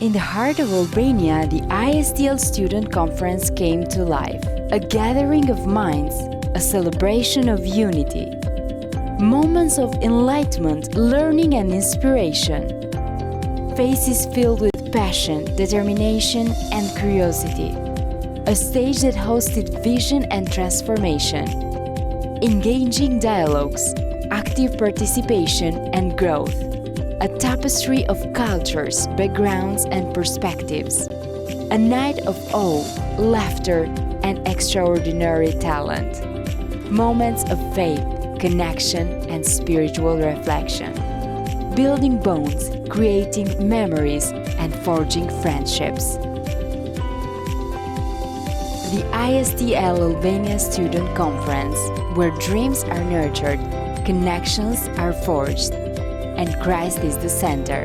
In the heart of Albania, the ISTL Student Conference came to life. A gathering of minds, a celebration of unity. Moments of enlightenment, learning and inspiration. Faces filled with passion, determination and curiosity. A stage that hosted vision and transformation. Engaging dialogues, active participation and growth. A tapestry of cultures, backgrounds and perspectives. A night of awe, laughter and extraordinary talent. Moments of faith, connection and spiritual reflection. Building bonds, creating memories and forging friendships. The ISTL Albania Student Conference, where dreams are nurtured, connections are forged, and Christ is the center.